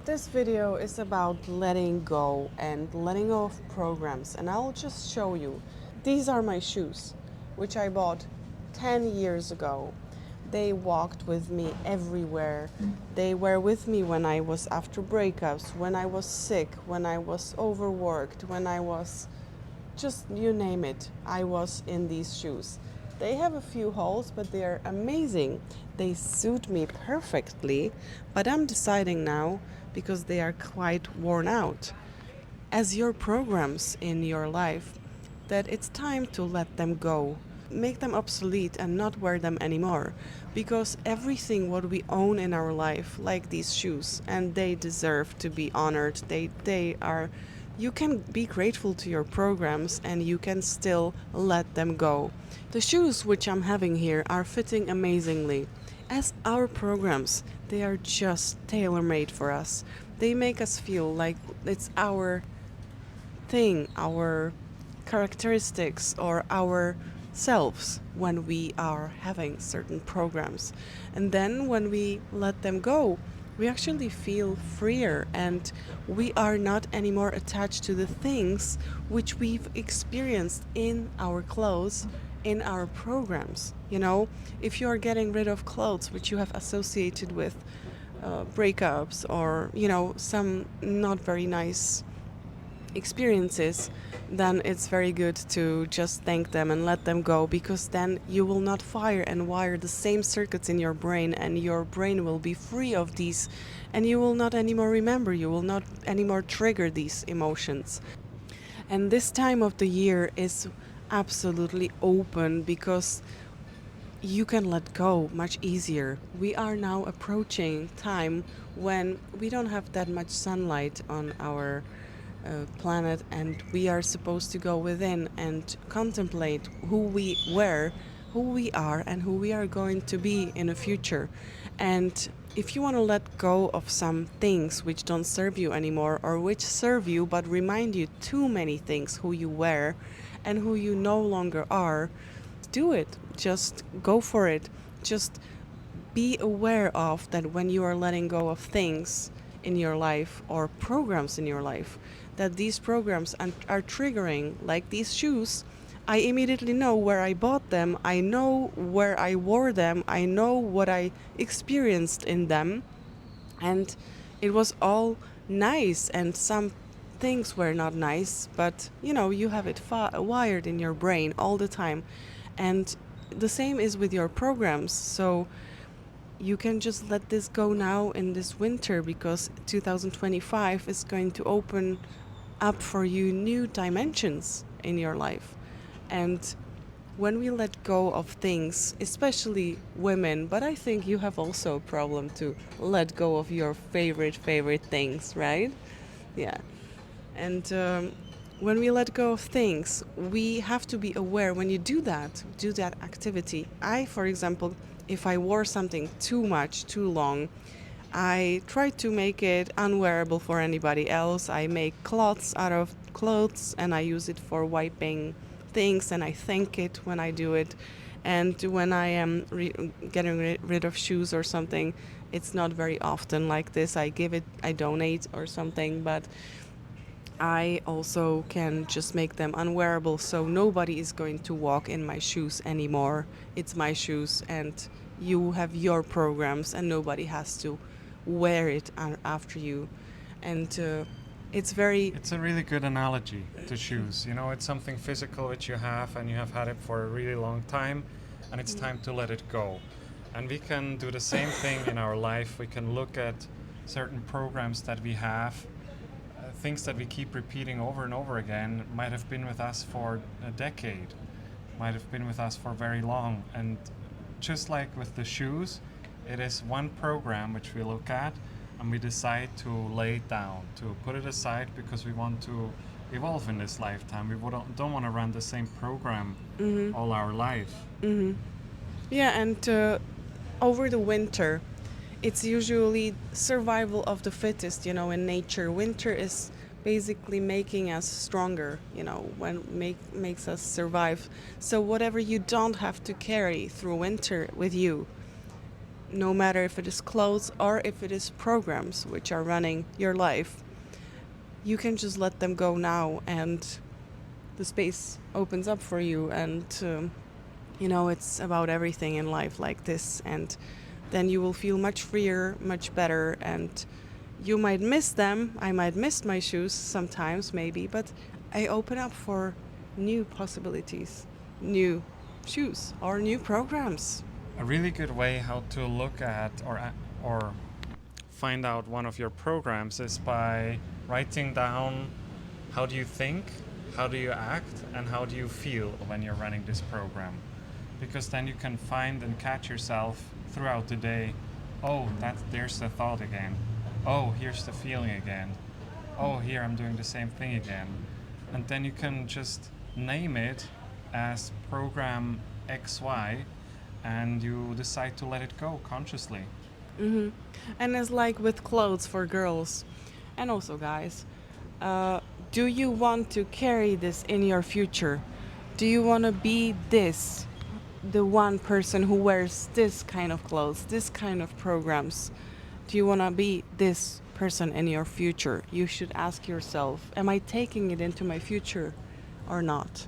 This video is about letting go and letting go of programs, and I'll just show you. These are my shoes, which I bought 10 years ago. They walked with me everywhere. They were with me when I was after breakups, when I was sick, when I was overworked, when I was just you name it, I was in these shoes. They have a few holes, but they're amazing. They suit me perfectly, but I'm deciding now, because they are quite worn out, as your programs in your life, that it's time to let them go. Make them obsolete and not wear them anymore. Because everything what we own in our life, like these shoes, and they deserve to be honored. They are, you can be grateful to your programs and you can still let them go. The shoes which I'm having here are fitting amazingly. As our programs, they are just tailor-made for us. They make us feel like it's our thing, our characteristics, or our selves when we are having certain programs. And then when we let them go, we actually feel freer and we are not anymore attached to the things which we've experienced in our clothes, in our programs. You know, if you're getting rid of clothes which you have associated with breakups or, you know, some not very nice experiences, then it's very good to just thank them and let them go, because then you will not fire and wire the same circuits in your brain, and your brain will be free of these, and you will not anymore remember, you will not anymore trigger these emotions. And this time of the year is absolutely open because you can let go much easier. We are now approaching time when we don't have that much sunlight on our planet, and we are supposed to go within and contemplate who we were, who we are, and who we are going to be in the future. And if you want to let go of some things which don't serve you anymore, or which serve you but remind you too many things who you were and who you no longer are, do it. Just go for it. Just be aware of that when you are letting go of things in your life or programs in your life, that these programs are triggering, like these shoes. I immediately know where I bought them, I know where I wore them, I know what I experienced in them, and it was all nice, and some things were not nice, but you know, you have it wired in your brain all the time. And the same is with your programs. So you can just let this go now in this winter, because 2025 is going to open up for you new dimensions in your life. And when we let go of things, especially women, but I think you have also a problem to let go of your favorite things, right? Yeah. And when we let go of things, we have to be aware when you do that activity. I, for example, if I wore something too much, too long, I try to make it unwearable for anybody else. I make cloths out of clothes and I use it for wiping things, and I thank it when I do it. And when I am getting rid of shoes or something, it's not very often like this. I donate or something, but I also can just make them unwearable, so nobody is going to walk in my shoes anymore. It's my shoes, and you have your programs, and nobody has to wear it after you. And it's a really good analogy to shoes. You know, it's something physical which you have, and you have had it for a really long time, and it's time to let it go. And we can do the same thing in our life. We can look at certain programs that we have, things that we keep repeating over and over again, might have been with us for a decade, might have been with us for very long. And just like with the shoes, it is one program which we look at and we decide to lay it down, to put it aside, because we want to evolve in this lifetime. We don't want to run the same program all our life. Yeah, and over the winter, it's usually survival of the fittest, you know, in nature. Winter is basically making us stronger, you know, makes us survive. So whatever you don't have to carry through winter with you, no matter if it is clothes or if it is programs which are running your life, you can just let them go now, and the space opens up for you. And it's about everything in life like this, and then you will feel much freer, much better. And you might miss them. I might miss my shoes sometimes, maybe, but I open up for new possibilities, new shoes or new programs. A really good way how to look at or find out one of your programs is by writing down how do you think, how do you act, and how do you feel when you're running this program. Because then you can find and catch yourself throughout the day. Oh, there's the thought again. Oh, here's the feeling again. Oh, here I'm doing the same thing again. And then you can just name it as program XY, and you decide to let it go consciously. And it's like with clothes for girls and also guys. Do you want to carry this in your future? Do you want to be the one person who wears this kind of clothes, this kind of programs? Do you want to be this person in your future? You should ask yourself, am I taking it into my future or not?